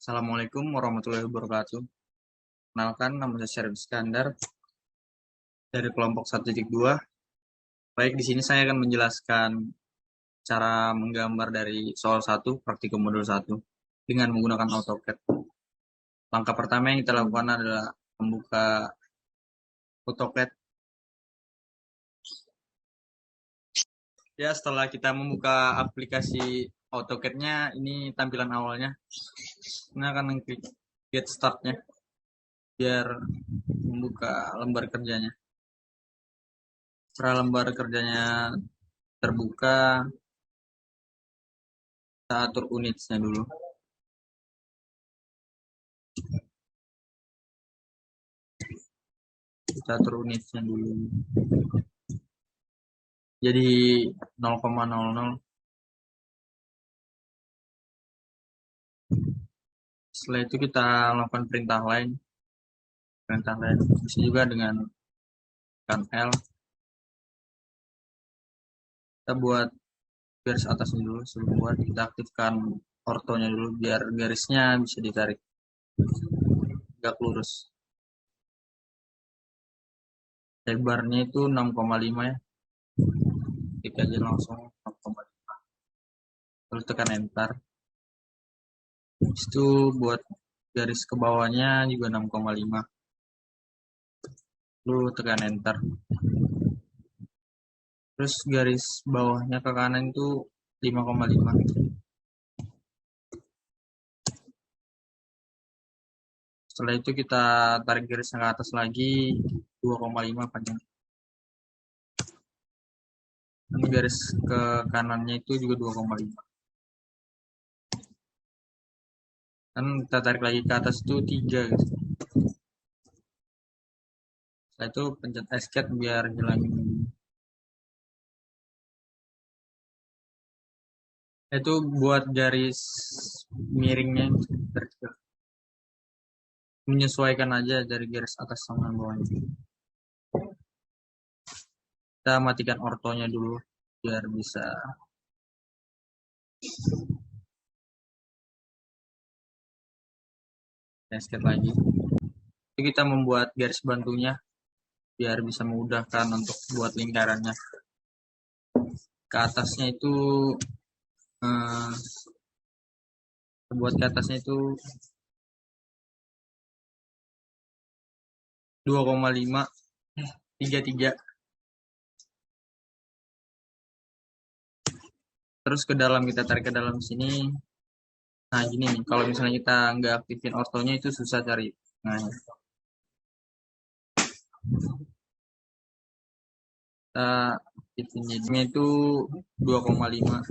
Assalamualaikum warahmatullahi wabarakatuh. Kenalkan, nama saya Syarif Iskandar dari kelompok 1.2. Baik, di sini saya akan menjelaskan cara menggambar dari soal 1, praktikum modul 1, dengan menggunakan AutoCAD. Langkah pertama yang kita lakukan adalah membuka AutoCAD. Ya, setelah kita membuka aplikasi AutoCAD-nya, ini tampilan awalnya. Ini akan mengklik Get Start-nya, biar membuka lembar kerjanya. Setelah lembar kerjanya terbuka, kita atur unitsnya dulu. Kita atur unitsnya dulu. Jadi 0,00. Setelah itu kita lakukan perintah lain. Bisa juga dengan tekan L. Kita buat garis atasnya dulu. Sebelum buat, kita aktifkan ortonya dulu biar garisnya bisa ditarik tegak lurus. Lebarnya itu 6,5 ya. Klik aja langsung 6,5. Terus tekan enter. Habis itu buat garis ke bawahnya juga 6,5. Lalu tekan enter. Terus garis bawahnya ke kanan itu 5,5. Setelah itu kita tarik garisnya ke atas lagi 2,5 panjang. Ini garis ke kanannya itu juga 2,5. Kan kita tarik lagi ke atas itu 3 gitu. Setelah itu pencet escape biar hilangin. Itu buat garis miringnya menyesuaikan aja dari garis atas sama bawahnya. Kita matikan ortonya dulu biar bisa escape lagi. Jadi kita membuat garis bantunya biar bisa memudahkan untuk buat lingkarannya. Ke atasnya itu buat ke atasnya itu 2,5 33. Terus ke dalam, kita tarik ke dalam sini. Nah gini nih, kalau misalnya kita nggak aktifin ortonya itu susah cari. Nah, kita aktifin jadinya itu 2,5.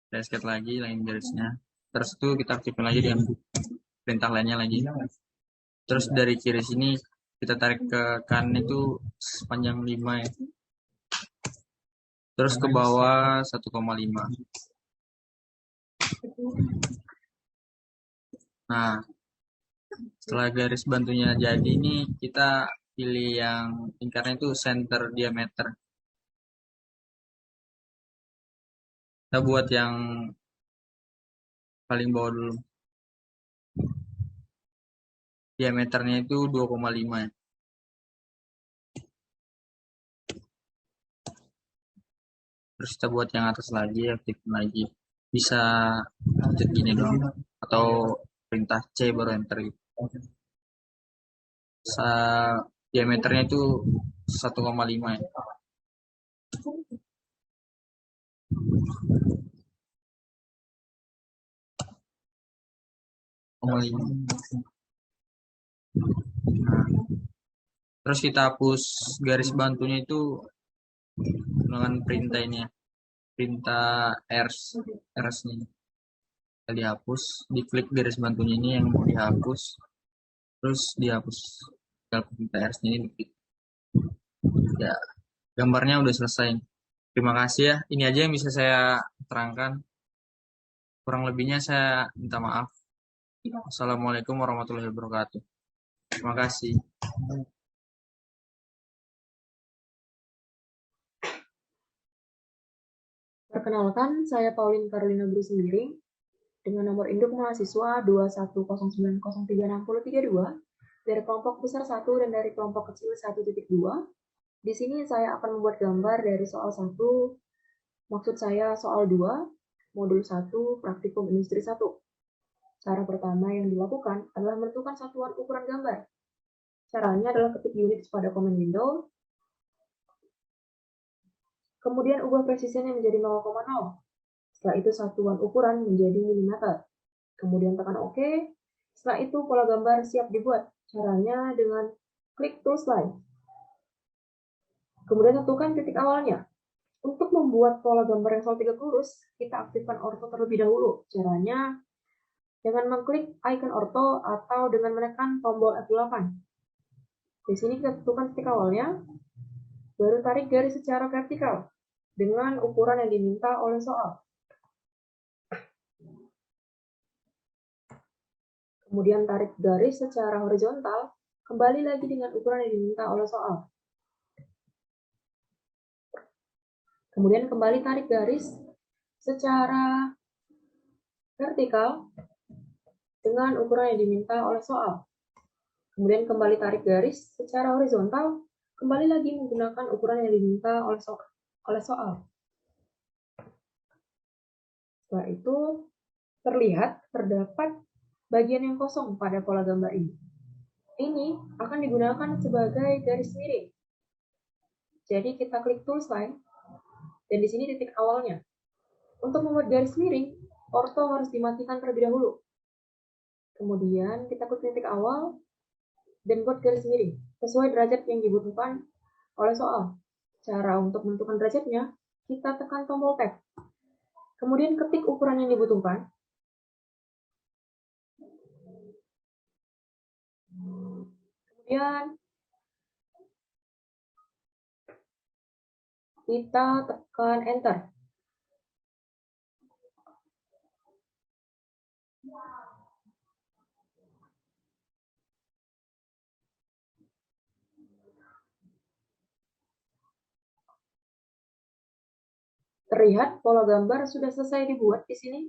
Kita escape lagi, lain garisnya. Terus itu kita aktifin lagi dengan perintah lainnya lagi. Terus dari kiri sini kita tarik ke kanan itu sepanjang 5 ya. Terus ke bawah 1,5. Nah, setelah garis bantunya jadi ini, kita pilih yang lingkarnya itu center diameter. Kita buat yang paling bawah dulu. Diameternya itu 2,5 ya. Terus kita buat yang atas lagi, aktifin lagi. Bisa pencet gini doang. Atau perintah C baru enter gitu. Diameternya itu 1,5 ya. Nah, terus kita hapus garis bantunya itu dengan perintah ini ya. Perintah rs nih. Kita dihapus, diklik garis bantunya ini yang mau dihapus. Terus dihapus. Kalau perintah rs ini diklik. Ya, gambarnya udah selesai. Terima kasih ya. Ini aja yang bisa saya terangkan. Kurang lebihnya saya minta maaf. Assalamualaikum warahmatullahi wabarakatuh. Terima kasih. Perkenalkan, saya Pauline Carolina Bruce Miring. dengan nomor induk mahasiswa 2109036032 dari kelompok besar 1 dan dari kelompok kecil 1.2. Di sini saya akan membuat gambar dari soal 1, maksud saya soal 2, modul 1, praktikum industri 1. Cara pertama yang dilakukan adalah menentukan satuan ukuran gambar. Caranya adalah ketik units pada command window, kemudian ubah presisinya menjadi 0,0. Setelah itu satuan ukuran menjadi milimeter. Kemudian tekan OK. Setelah itu pola gambar siap dibuat. Caranya dengan klik Tools Line. Kemudian tentukan titik awalnya. Untuk membuat pola gambar yang selalu 3 lurus, kita aktifkan ortho terlebih dahulu. Caranya dengan mengklik icon ortho atau dengan menekan tombol F8. Di sini kita tentukan titik awalnya, baru tarik garis secara vertikal dengan ukuran yang diminta oleh soal. Kemudian tarik garis secara horizontal, kembali lagi dengan ukuran yang diminta oleh soal. Kemudian kembali tarik garis secara vertikal dengan ukuran yang diminta oleh soal. Kemudian kembali tarik garis secara horizontal, kembali lagi menggunakan ukuran yang diminta oleh soal. Setelah itu, terdapat bagian yang kosong pada pola gambar ini. Ini akan digunakan sebagai garis miring. Jadi kita klik Tools Line, dan di sini titik awalnya. Untuk membuat garis miring, ortho harus dimatikan terlebih dahulu. Kemudian kita klik titik awal, dan buat garis miring, sesuai derajat yang dibutuhkan oleh soal. Cara untuk menentukan derajatnya, kita tekan tombol Tab. Kemudian ketik ukuran yang dibutuhkan. Kemudian kita tekan Enter. Terlihat pola gambar sudah selesai dibuat di sini.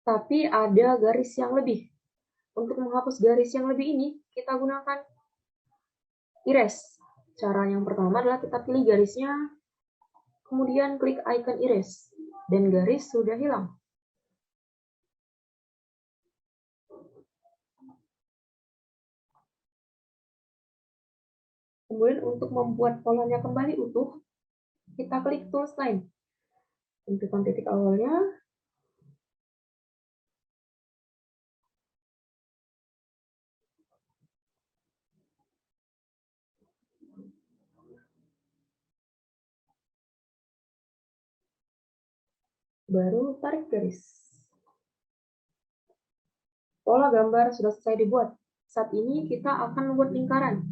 Tapi ada garis yang lebih. Untuk menghapus garis yang lebih ini, kita gunakan erase. Cara yang pertama adalah kita pilih garisnya, kemudian klik icon erase, dan garis sudah hilang. Kemudian untuk membuat polanya kembali utuh, kita klik Tools Line. Tentukan titik awalnya, baru tarik garis. Pola gambar sudah selesai dibuat. Saat ini kita akan membuat lingkaran.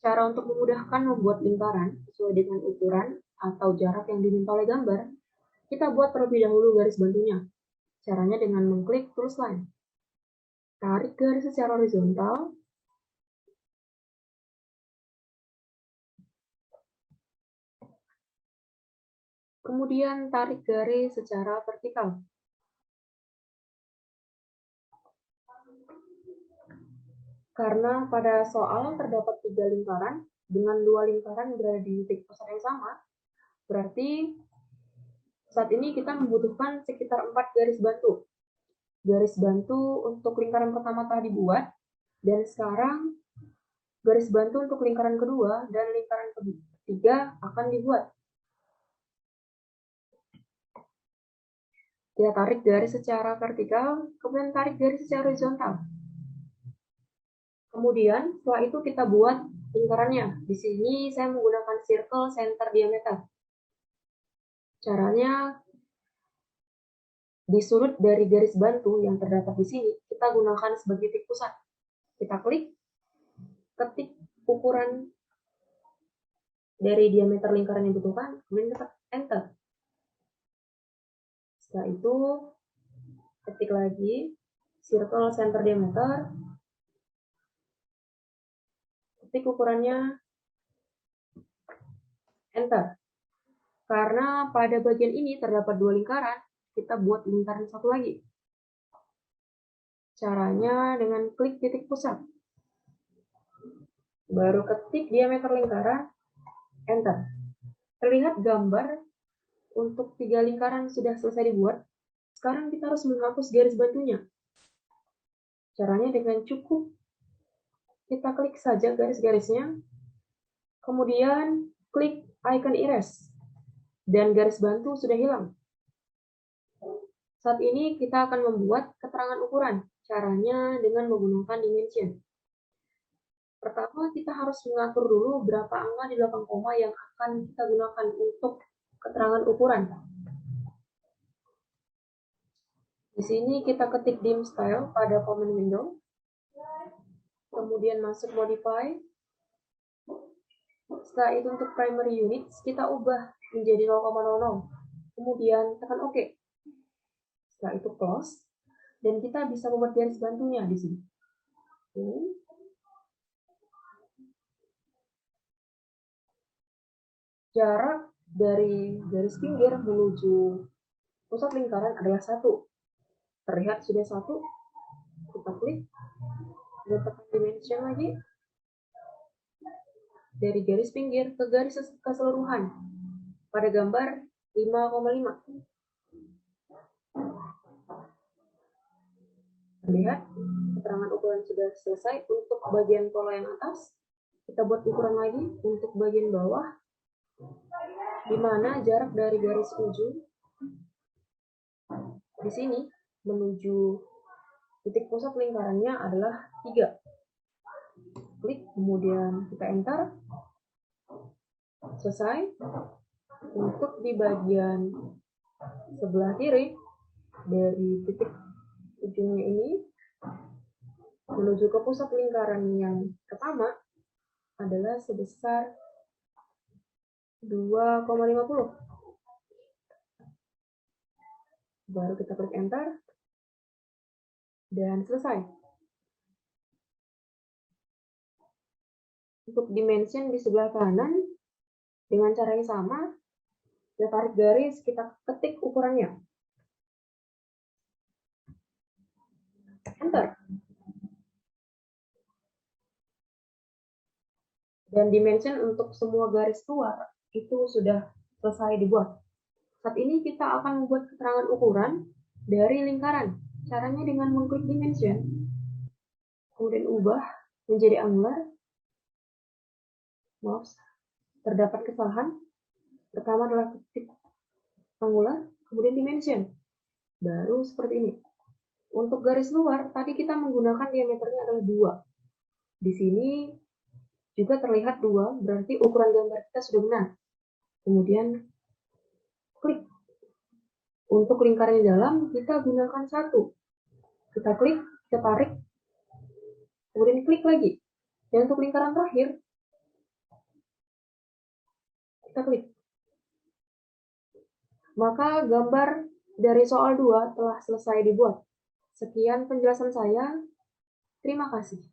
Cara untuk memudahkan membuat lingkaran sesuai dengan ukuran atau jarak yang diminta oleh gambar, kita buat terlebih dahulu garis bantunya. Caranya dengan mengklik Tools Line. Tarik garis secara horizontal. Kemudian tarik garis secara vertikal. Karena pada soal terdapat 3 lingkaran, dengan 2 lingkaran berada di titik pusat yang sama, berarti saat ini kita membutuhkan sekitar 4 garis bantu. Garis bantu untuk lingkaran pertama telah dibuat, dan sekarang garis bantu untuk lingkaran kedua dan lingkaran ketiga akan dibuat. Kita tarik garis secara vertikal, kemudian tarik garis secara horizontal. Kemudian setelah itu kita buat lingkarannya. Di sini saya menggunakan circle center diameter. Caranya di sudut dari garis bantu yang terdapat di sini, kita gunakan sebagai titik pusat. Kita klik, ketik ukuran dari diameter lingkaran yang dibutuhkan, kemudian kita enter. Setelah itu, ketik lagi circle center diameter, ketik ukurannya, enter. Karena pada bagian ini terdapat 2 lingkaran, kita buat lingkaran satu lagi. Caranya dengan klik titik pusat. Baru ketik diameter lingkaran, enter. Terlihat gambar untuk 3 lingkaran sudah selesai dibuat. Sekarang kita harus menghapus garis bantunya. Caranya dengan cukup kita klik saja garis-garisnya, kemudian klik icon erase, dan garis bantu sudah hilang. Saat ini kita akan membuat keterangan ukuran. Caranya dengan menggunakan dimension. Pertama, kita harus mengatur dulu berapa angka di belakang koma yang akan kita gunakan untuk keterangan ukuran. Di sini kita ketik dim style pada command window, kemudian masuk modify. Setelah itu untuk primary units kita ubah menjadi 0,00. Kemudian tekan OK. Setelah itu close, dan kita bisa membuat garis bantunya di sini. Jarak dari garis pinggir menuju pusat lingkaran adalah 1. Terlihat sudah 1. Kita klik dan tekan dimension lagi. Dari garis pinggir ke garis keseluruhan. Pada gambar 5,5. Terlihat keterangan ukuran sudah selesai. Untuk bagian pola yang atas, kita buat ukuran lagi untuk bagian bawah, di mana jarak dari garis ujung di sini menuju titik pusat lingkarannya adalah 3. Klik, kemudian kita enter. Selesai. Untuk di bagian sebelah kiri dari titik ujungnya ini menuju ke pusat lingkaran yang pertama adalah sebesar 2,50. Baru kita klik enter dan selesai. Untuk dimension di sebelah kanan dengan cara yang sama, kita tarik garis, kita ketik ukurannya. Enter. Dan dimension untuk semua garis luar itu sudah selesai dibuat. Saat ini kita akan membuat keterangan ukuran dari lingkaran. Caranya dengan mengklik dimension, kemudian ubah menjadi angular. Maaf, terdapat kesalahan. Pertama adalah ketik angular, kemudian dimension. Baru seperti ini. Untuk garis luar, tadi kita menggunakan diameternya adalah 2. Di sini juga terlihat 2, berarti ukuran gambar kita sudah benar. Kemudian klik. Untuk lingkaran di dalam, kita gunakan 1. Kita klik, kita tarik, kemudian klik lagi. Dan untuk lingkaran terakhir, kita klik. Maka gambar dari soal 2 telah selesai dibuat. Sekian penjelasan saya. Terima kasih.